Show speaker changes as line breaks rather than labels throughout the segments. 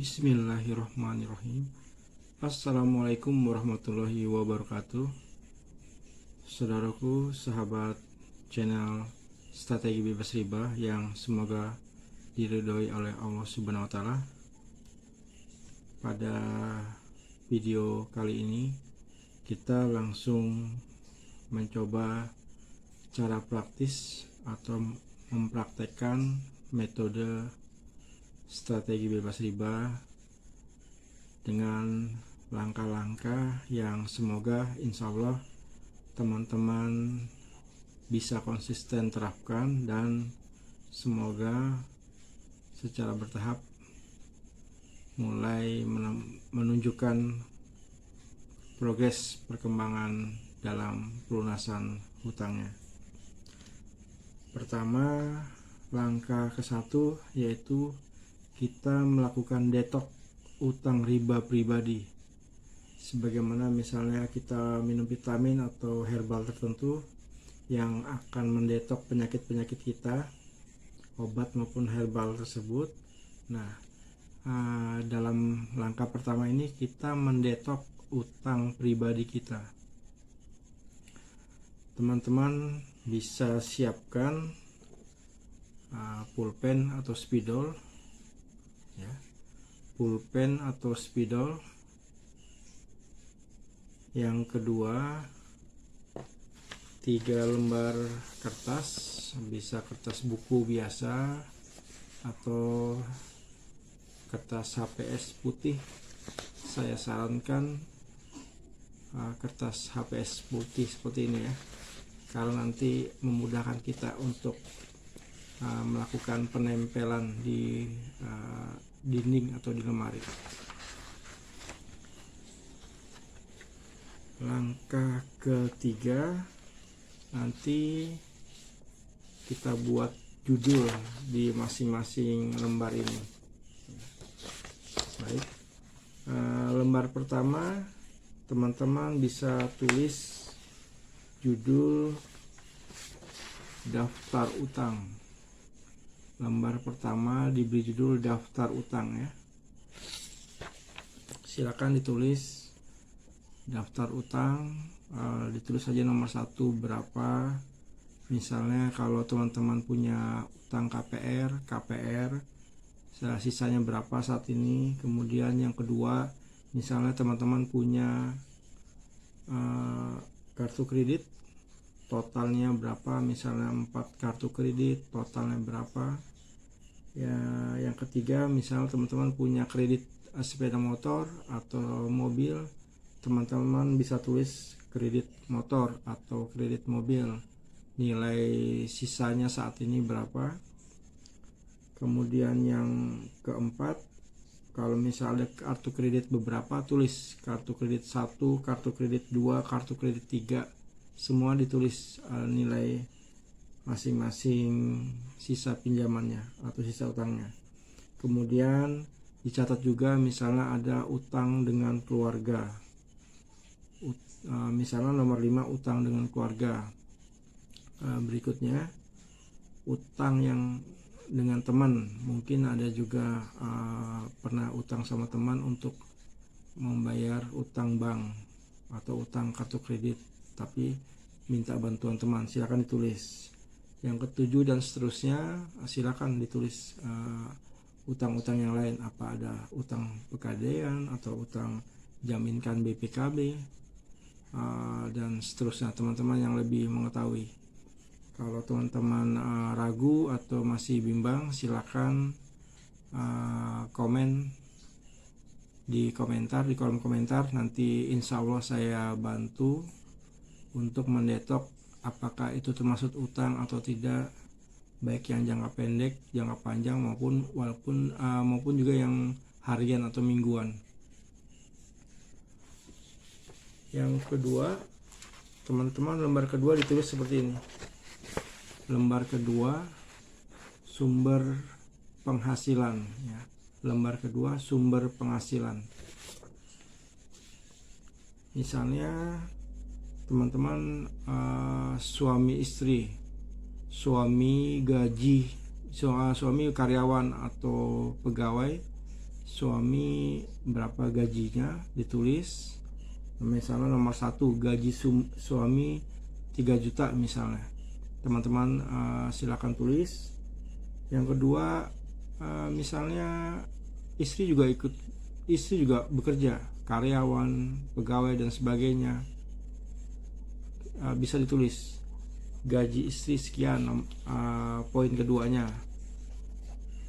Bismillahirrahmanirrahim. Assalamualaikum warahmatullahi wabarakatuh. Saudaraku, sahabat channel Strategi Bebas Riba yang semoga diridhoi oleh Allah Subhanahu wa Ta'ala. Pada video kali ini kita langsung mencoba cara praktis atau mempraktekkan metode strategi bebas riba dengan langkah-langkah yang semoga insya Allah teman-teman bisa konsisten terapkan dan semoga secara bertahap mulai menunjukkan progres perkembangan dalam pelunasan hutangnya. Pertama, langkah ke-1 yaitu kita melakukan detok utang riba pribadi, sebagaimana misalnya kita minum vitamin atau herbal tertentu yang akan mendetok penyakit-penyakit kita, obat maupun herbal tersebut. Nah, dalam langkah pertama ini kita mendetok utang pribadi kita. Teman-teman bisa siapkan pulpen atau spidol, ya, pulpen atau spidol. Yang kedua, 3 lembar kertas, bisa kertas buku biasa atau kertas HPS putih. Saya sarankan kertas HPS putih seperti ini ya, karena nanti memudahkan kita untuk melakukan penempelan di dinding atau di lemari. Langkah ketiga, nanti kita buat judul di masing-masing lembar ini. Baik, lembar pertama teman-teman bisa tulis judul daftar utang. Lembar pertama diberi judul daftar utang ya. Silakan ditulis daftar utang, ditulis saja nomor 1 berapa. Misalnya kalau teman-teman punya utang KPR, sisanya berapa saat ini. Kemudian yang kedua, misalnya teman-teman punya kartu kredit, totalnya berapa, misalnya 4 kartu kredit, totalnya berapa. Ya, yang ketiga, misalnya teman-teman punya kredit sepeda motor atau mobil, teman-teman bisa tulis kredit motor atau kredit mobil, nilai sisanya saat ini berapa. Kemudian yang keempat, kalau misalnya kartu kredit beberapa, tulis kartu kredit 1, kartu kredit 2, kartu kredit 3, semua ditulis nilai masing-masing sisa pinjamannya atau sisa utangnya. Kemudian dicatat juga misalnya ada utang dengan keluarga, misalnya nomor 5 utang dengan keluarga. Berikutnya utang yang dengan teman, mungkin ada juga pernah utang sama teman untuk membayar utang bank atau utang kartu kredit tapi minta bantuan teman, silakan ditulis. Yang ketujuh dan seterusnya silakan ditulis utang-utang yang lain, apa ada utang pegadaian atau utang jaminkan BPKB dan seterusnya. Teman-teman yang lebih mengetahui, kalau teman-teman ragu atau masih bimbang, silakan komen di komentar, di kolom komentar. Nanti insya Allah saya bantu untuk mendetok apakah itu termasuk utang atau tidak, baik yang jangka pendek, jangka panjang maupun juga yang harian atau mingguan. Yang kedua, teman-teman, lembar kedua ditulis seperti ini. Lembar kedua, sumber penghasilan ya. Lembar kedua, sumber penghasilan. Misalnya teman-teman suami istri, suami gaji, suami karyawan atau pegawai, suami berapa gajinya ditulis. Misalnya nomor 1 gaji suami 3 juta misalnya, teman-teman silakan tulis. Yang kedua, misalnya istri juga bekerja, karyawan, pegawai dan sebagainya, bisa ditulis gaji istri sekian, poin keduanya.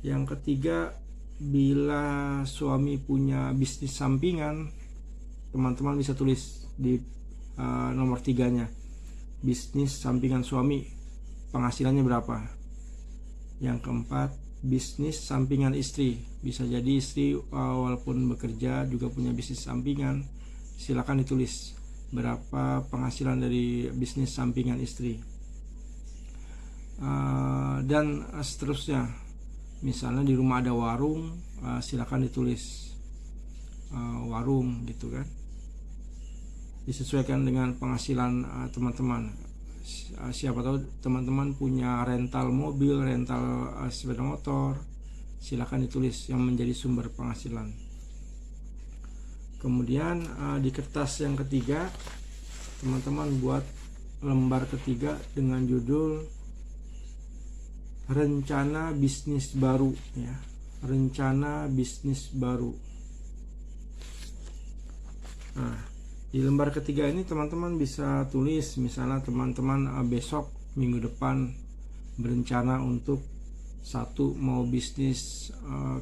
Yang ketiga, bila suami punya bisnis sampingan, teman-teman bisa tulis di nomor 3-nya, bisnis sampingan suami penghasilannya berapa. Yang keempat, bisnis sampingan istri, bisa jadi istri walaupun bekerja juga punya bisnis sampingan, silakan ditulis berapa penghasilan dari bisnis sampingan istri. Dan seterusnya, misalnya di rumah ada warung, silakan ditulis warung gitu kan, disesuaikan dengan penghasilan teman-teman. Siapa tahu teman-teman punya rental mobil, rental sepeda motor, silakan ditulis yang menjadi sumber penghasilan. Kemudian di kertas yang ketiga, teman-teman buat lembar ketiga dengan judul rencana bisnis baru, ya, rencana bisnis baru. Nah, di lembar ketiga ini teman-teman bisa tulis, misalnya teman-teman besok minggu depan berencana untuk mau bisnis,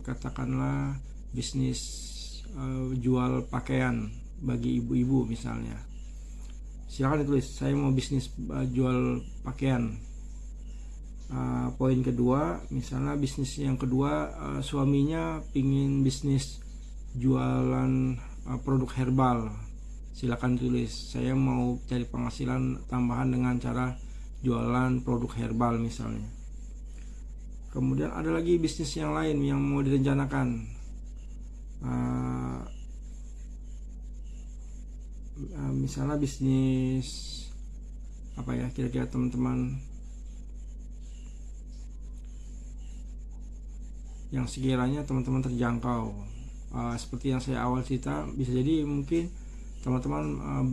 katakanlah bisnis jual pakaian bagi ibu-ibu misalnya. Silakan ditulis, saya mau bisnis jual pakaian. Poin kedua, misalnya bisnis yang kedua, suaminya pingin bisnis jualan produk herbal, silakan tulis, saya mau cari penghasilan tambahan dengan cara jualan produk herbal misalnya. Kemudian ada lagi bisnis yang lain yang mau direncanakan, misalnya bisnis apa ya kira-kira teman-teman yang sekiranya teman-teman terjangkau. Seperti yang saya awal cerita, bisa jadi mungkin teman-teman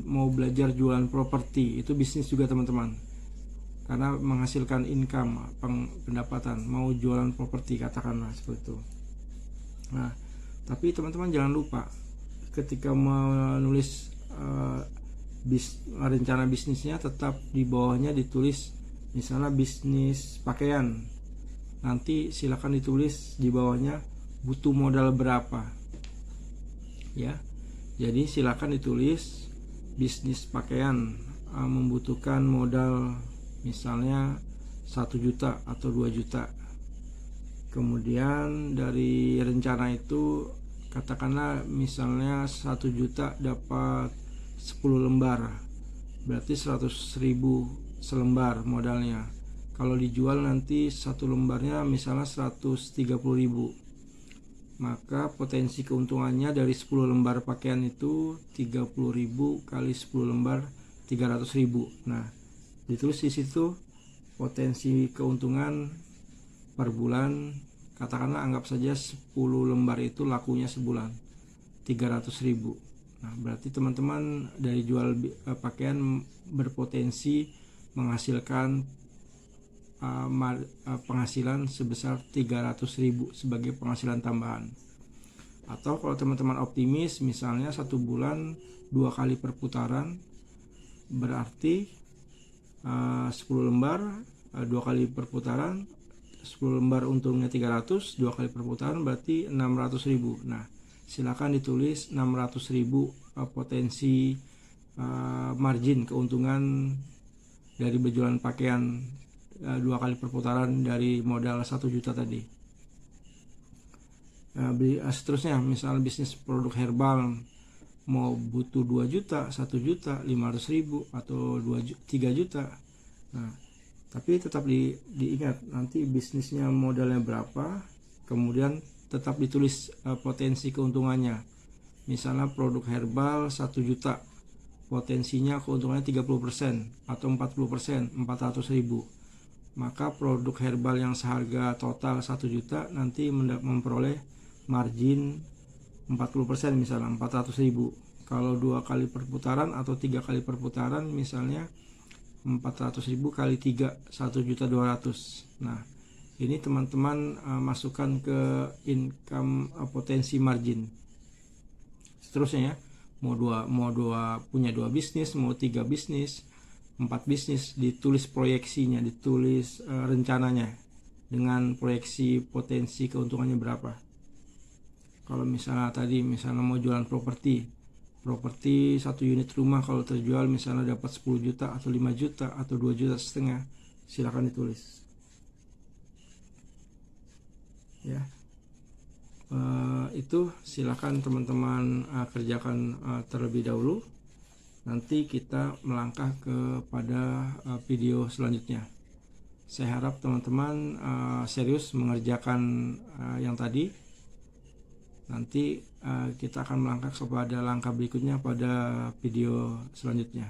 mau belajar jualan properti, itu bisnis juga teman-teman, karena menghasilkan income, pendapatan. Mau jualan properti katakanlah seperti itu. Nah, tapi teman-teman jangan lupa ketika menulis rencana bisnisnya, tetap di bawahnya ditulis misalnya bisnis pakaian. Nanti silakan ditulis di bawahnya butuh modal berapa, ya. Jadi silakan ditulis bisnis pakaian membutuhkan modal misalnya 1 juta atau 2 juta. Kemudian dari rencana itu katakanlah misalnya 1 juta dapat 10 lembar, berarti 100.000 selembar modalnya. Kalau dijual nanti 1 lembarnya misalnya 130.000, maka potensi keuntungannya dari 10 lembar pakaian itu 30.000 kali 10 lembar 300.000. Nah, ditulis di situ potensi keuntungan per bulan, katakanlah anggap saja 10 lembar itu lakunya sebulan 300.000. Nah, berarti teman-teman dari jual pakaian berpotensi menghasilkan penghasilan sebesar 300.000 sebagai penghasilan tambahan. Atau kalau teman-teman optimis, misalnya 1 bulan 2 kali perputaran, berarti 10 lembar 2 kali perputaran, 10 lembar untungnya 300, 2 kali perputaran berarti 600.000. Nah, silakan ditulis 600.000 potensi margin keuntungan dari berjualan pakaian 2 kali perputaran dari modal 1 juta tadi. Seterusnya, misalnya bisnis produk herbal mau butuh 2 juta, 1 juta, 500.000 atau 3 juta. Nah, tapi tetap diingat nanti bisnisnya modalnya berapa, kemudian tetap ditulis potensi keuntungannya. Misalnya produk herbal 1 juta, potensinya keuntungannya 30% atau 40%, 400.000. Maka produk herbal yang seharga total 1 juta nanti memperoleh margin 40% misalnya 400.000. Kalau 2 kali perputaran atau 3 kali perputaran misalnya 400.000 kali 3 1.200.000. Nah, ini teman-teman masukkan ke income potensi margin. Seterusnya ya, mau dua punya 2 bisnis, mau 3 bisnis, 4 bisnis, ditulis proyeksinya, ditulis rencananya dengan proyeksi potensi keuntungannya berapa. Kalau misalnya tadi mau jualan properti 1 unit rumah, kalau terjual misalnya dapat 10 juta atau 5 juta atau 2,5 juta, silakan ditulis ya. Itu silakan teman-teman kerjakan terlebih dahulu. Nanti kita melangkah kepada video selanjutnya. Saya harap teman-teman serius mengerjakan yang tadi. Nanti kita akan melangkah kepada langkah berikutnya pada video selanjutnya.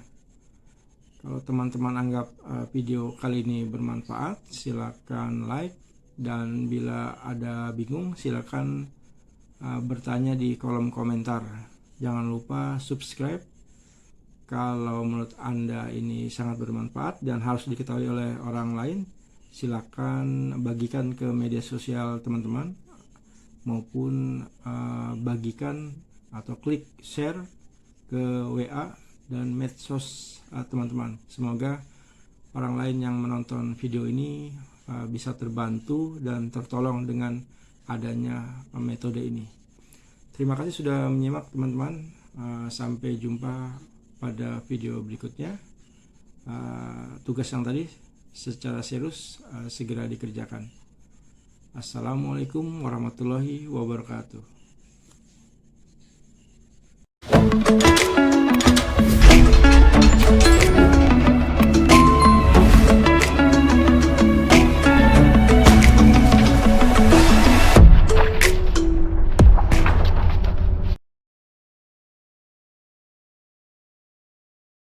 Kalau teman-teman anggap video kali ini bermanfaat, silakan like, dan bila ada bingung silakan bertanya di kolom komentar. Jangan lupa subscribe kalau menurut Anda ini sangat bermanfaat dan harus diketahui oleh orang lain. Silakan bagikan ke media sosial teman-teman, maupun bagikan atau klik share ke WA dan medsos teman-teman. Semoga orang lain yang menonton video ini bisa terbantu dan tertolong dengan adanya metode ini. Terima kasih sudah menyimak teman-teman. Sampai jumpa pada video berikutnya. Tugas yang tadi secara serius segera dikerjakan. Assalamualaikum warahmatullahi wabarakatuh.